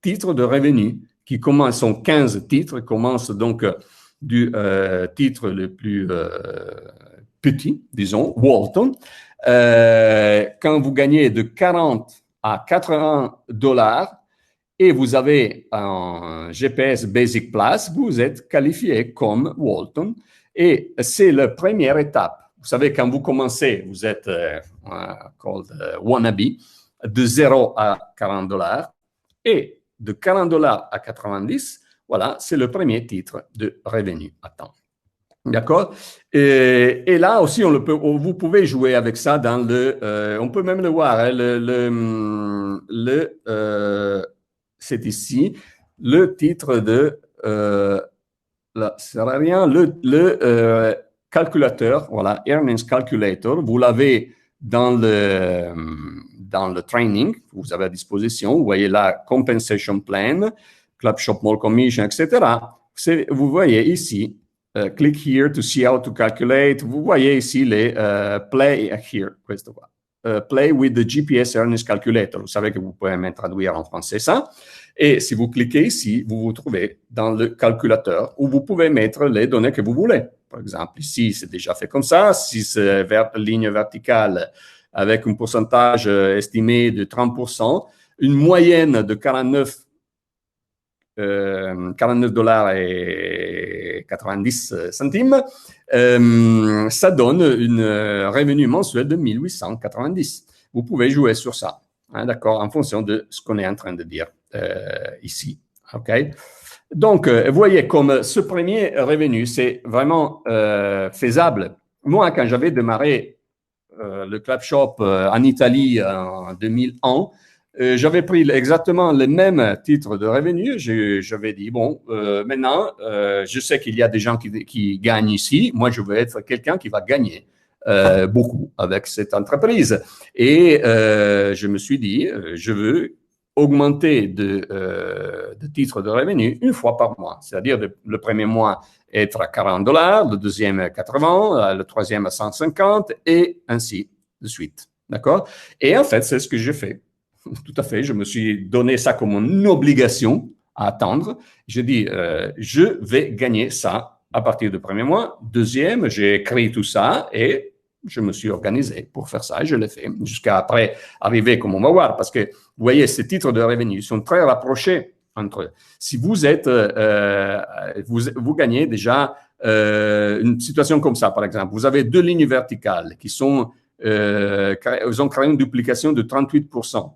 titres de revenus qui commencent, sont 15 titres, commencent donc du titre le plus petit, disons, Walton. Quand vous gagnez de 40 à 80 dollars et vous avez un GPS Basic Plus, vous êtes qualifié comme Walton. Et c'est la première étape. Vous savez, quand vous commencez, vous êtes called wannabe, de 0 à 40 dollars. Et de 40 dollars à 90, voilà, c'est le premier titre de revenu à temps. D'accord? Et là aussi, vous pouvez jouer avec ça dans on peut même le voir, hein, c'est ici, le titre de, là, ça sert à rien, le calculateur, voilà, Earnings Calculator, vous l'avez dans le training, vous avez à disposition, vous voyez là, Compensation Plan, Club Shop Mall Commission, etc. Vous voyez ici, click here to see how to calculate. Vous voyez ici les play here, questo qua. Play with the GPS Earnings Calculator. Vous savez que vous pouvez même traduire en français ça. Et si vous cliquez ici, vous vous trouvez dans le calculateur où vous pouvez mettre les données que vous voulez. Par exemple, ici, c'est déjà fait comme ça. Si c'est ligne verticale avec un pourcentage estimé de 30%, une moyenne de 49 dollars et 90 centimes, ça donne un revenu mensuel de 1890. Vous pouvez jouer sur ça, hein, d'accord, en fonction de ce qu'on est en train de dire ici. OK? Donc, vous voyez comme ce premier revenu, c'est vraiment faisable. Moi, quand j'avais démarré le Club Shop en Italie en 2001, j'avais pris exactement le même titre de revenu. J'avais dit, bon, maintenant, je sais qu'il y a des gens qui gagnent ici. Moi, je veux être quelqu'un qui va gagner beaucoup avec cette entreprise. Et je me suis dit, je veux augmenter de titres de revenu une fois par mois. C'est-à-dire le premier mois être à 40 dollars, le deuxième à 80, le troisième à 150 et ainsi de suite. D'accord? Et en fait, c'est ce que j'ai fait. Tout à fait, je me suis donné ça comme une obligation à attendre. J'ai dit, je vais gagner ça à partir du premier mois. Deuxième, j'ai écrit tout ça et je me suis organisé pour faire ça et je l'ai fait jusqu'à après arriver, comme on va voir, parce que vous voyez, ces titres de revenus sont très rapprochés entre eux. Si vous êtes, vous gagnez déjà une situation comme ça, par exemple. Vous avez deux lignes verticales qui sont, ils ont créé une duplication de 38%.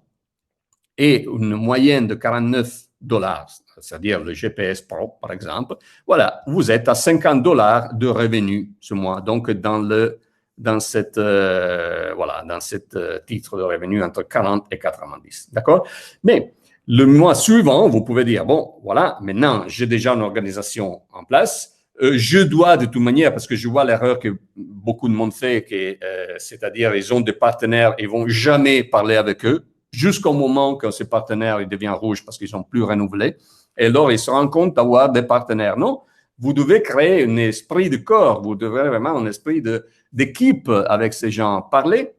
Et une moyenne de 49 dollars, c'est-à-dire le GPS Pro, par exemple, voilà, vous êtes à 50 dollars de revenus ce mois. Donc, dans cette titre de revenu entre 40 et 90. D'accord? Mais le mois suivant, vous pouvez dire, bon, voilà, maintenant, j'ai déjà une organisation en place. Je dois de toute manière, parce que je vois l'erreur que beaucoup de monde fait, c'est-à-dire ils ont des partenaires, ils vont jamais parler avec eux, jusqu'au moment que ces partenaires ils deviennent rouges parce qu'ils sont plus renouvelés. Et alors, ils se rendent compte d'avoir des partenaires. Non, vous devez créer un esprit de corps. Vous devez vraiment un esprit d'équipe avec ces gens. Parler,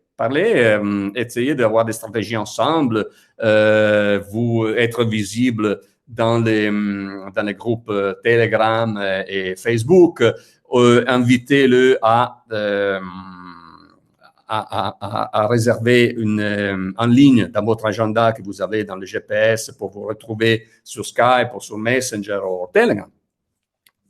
essayer d'avoir des stratégies ensemble, vous être visible dans les groupes Telegram et Facebook, invitez-le à réserver en ligne dans votre agenda que vous avez dans le GPS pour vous retrouver sur Skype ou sur Messenger ou Telegram.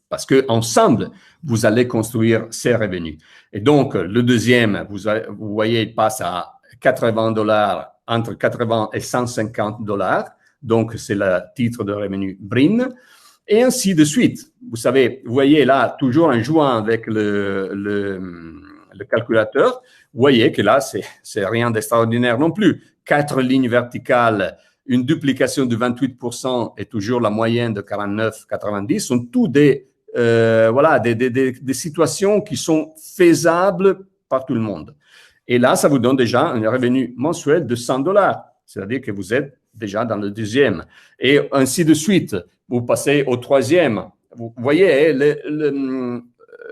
Parce que ensemble, vous allez construire ces revenus. Et donc, le deuxième, vous voyez, il passe à 80 dollars, entre 80 et 150 dollars. Donc, c'est le titre de revenu BRIN. Et ainsi de suite. Vous savez, vous voyez là, toujours en jouant avec le calculateur, vous voyez que là, c'est rien d'extraordinaire non plus. 4 lignes verticales, une duplication de 28% et toujours la moyenne de 49,90 sont tous des situations qui sont faisables par tout le monde. Et là, ça vous donne déjà un revenu mensuel de 100 dollars. C'est-à-dire que vous êtes déjà dans le deuxième. Et ainsi de suite. Vous passez au troisième. Vous voyez,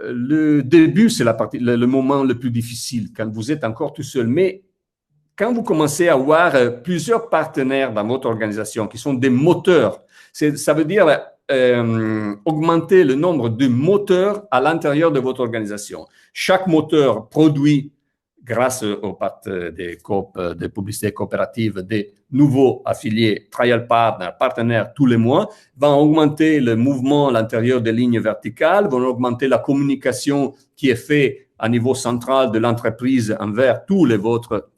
le début, c'est le moment le plus difficile, quand vous êtes encore tout seul. Mais quand vous commencez à avoir plusieurs partenaires dans votre organisation qui sont des moteurs, ça veut dire augmenter le nombre de moteurs à l'intérieur de votre organisation. Chaque moteur produit, grâce au des de publicité coopérative, des nouveaux affiliés, trial partners, partenaires tous les mois, va augmenter le mouvement à l'intérieur des lignes verticales, vont augmenter la communication qui est faite à niveau central de l'entreprise envers tous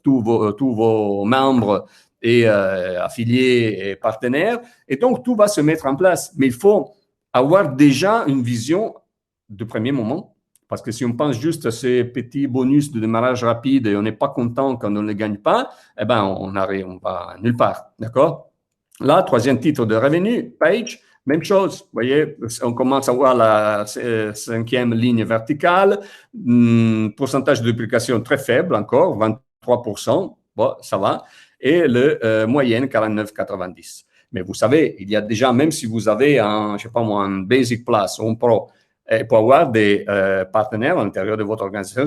vos membres et affiliés et partenaires. Et donc, tout va se mettre en place. Mais il faut avoir déjà une vision de premier moment. Parce que si on pense juste à ces petits bonus de démarrage rapide et on n'est pas content quand on ne les gagne pas, eh ben, on va nulle part. D'accord? Là, troisième titre de revenu, page, même chose. Vous voyez, on commence à voir la cinquième ligne verticale, pourcentage de duplication très faible encore, 23%. Bon, ça va. Et le moyenne, 49,90. Mais vous savez, il y a déjà, même si vous avez un Basic Plus ou un Pro, il peut y avoir des partenaires à l'intérieur de votre organisation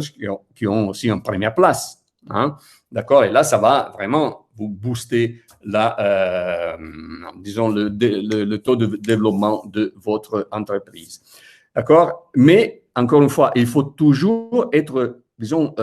qui ont aussi une première place. Hein? D'accord? Et là, ça va vraiment vous booster disons, le taux de développement de votre entreprise. D'accord? Mais, encore une fois, il faut toujours être, disons,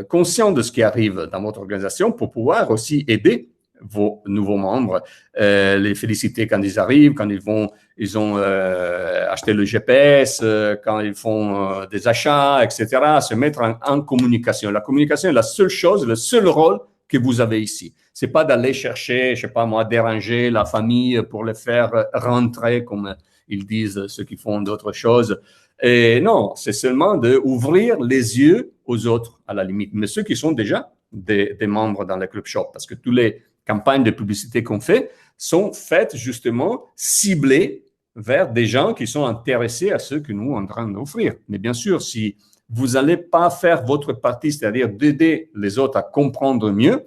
conscient de ce qui arrive dans votre organisation pour pouvoir aussi aider vos nouveaux membres, les féliciter quand ils arrivent, quand ils ont acheté le GPS, quand ils font des achats, etc., se mettre en communication. La communication est la seule chose, le seul rôle que vous avez ici. C'est pas d'aller chercher, je sais pas moi, déranger la famille pour les faire rentrer, comme ils disent ceux qui font d'autres choses. Et non, c'est seulement d'ouvrir les yeux aux autres, à la limite. Mais ceux qui sont déjà des membres dans le Club Shop, parce que tous les campagnes de publicité qu'on fait sont faites justement ciblées vers des gens qui sont intéressés à ce que nous sommes en train d'offrir. Mais bien sûr, si vous n'allez pas faire votre partie, c'est-à-dire d'aider les autres à comprendre mieux,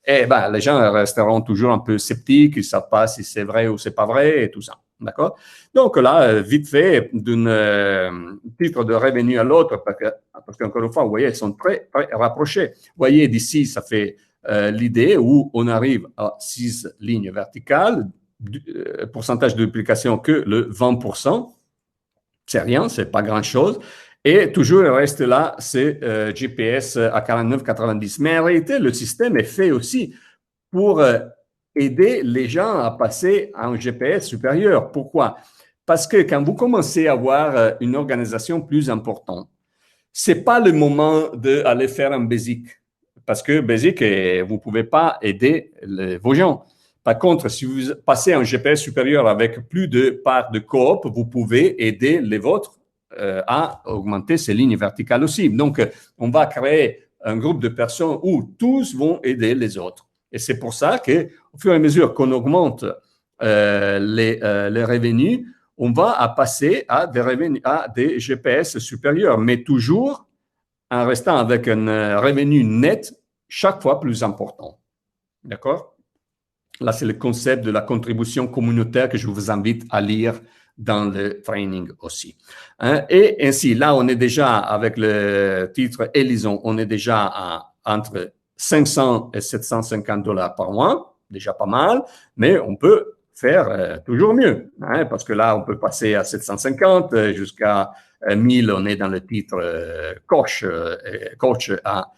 eh ben, les gens resteront toujours un peu sceptiques, ils ne savent pas si c'est vrai ou c'est pas vrai et tout ça. D'accord? Donc là, vite fait, d'un titre de revenu à l'autre, parce qu'encore une fois, vous voyez, ils sont très, très rapprochés. Vous voyez, d'ici, ça fait l'idée où on arrive à 6 lignes verticales, pourcentage de duplication que le 20%. C'est rien, c'est pas grand-chose. Et toujours, il reste là, c'est GPS à 49,90. Mais en réalité, le système est fait aussi pour aider les gens à passer à un GPS supérieur. Pourquoi? Parce que quand vous commencez à avoir une organisation plus importante, c'est pas le moment d'aller faire un basic. Parce que basic, vous ne pouvez pas aider vos gens. Par contre, si vous passez un GPS supérieur avec plus de parts de coop, vous pouvez aider les vôtres à augmenter ces lignes verticales aussi. Donc, on va créer un groupe de personnes où tous vont aider les autres. Et c'est pour ça qu'au fur et à mesure qu'on augmente les revenus, on va passer à des GPS supérieurs, mais toujours en restant avec un revenu net chaque fois plus important. D'accord? Là, c'est le concept de la contribution communautaire que je vous invite à lire dans le training aussi. Hein? Et ainsi, là, on est déjà, avec le titre Élison, on est déjà entre 500 et 750 $ par mois, déjà pas mal, mais on peut faire toujours mieux, hein? Parce que là, on peut passer à 750 jusqu'à 1000, on est dans le titre coach à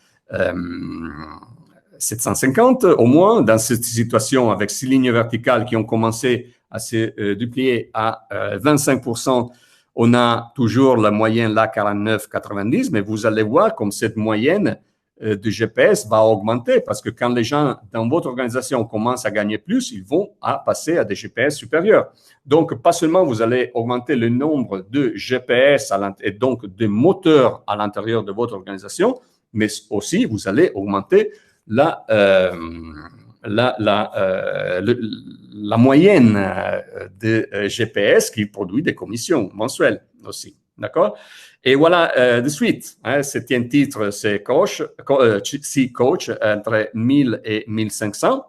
750 au moins. Dans cette situation avec 6 lignes verticales qui ont commencé à se duplier à 25%, on a toujours la moyenne là 49,90, mais vous allez voir comme cette moyenne de GPS va augmenter parce que quand les gens dans votre organisation commencent à gagner plus, ils vont passer à des GPS supérieurs. Donc, pas seulement vous allez augmenter le nombre de GPS et donc de moteurs à l'intérieur de votre organisation, mais aussi vous allez augmenter la moyenne de GPS qui produit des commissions mensuelles aussi. D'accord? Et voilà, de suite, hein, septième titre, c'est coach entre 1000 et 1500.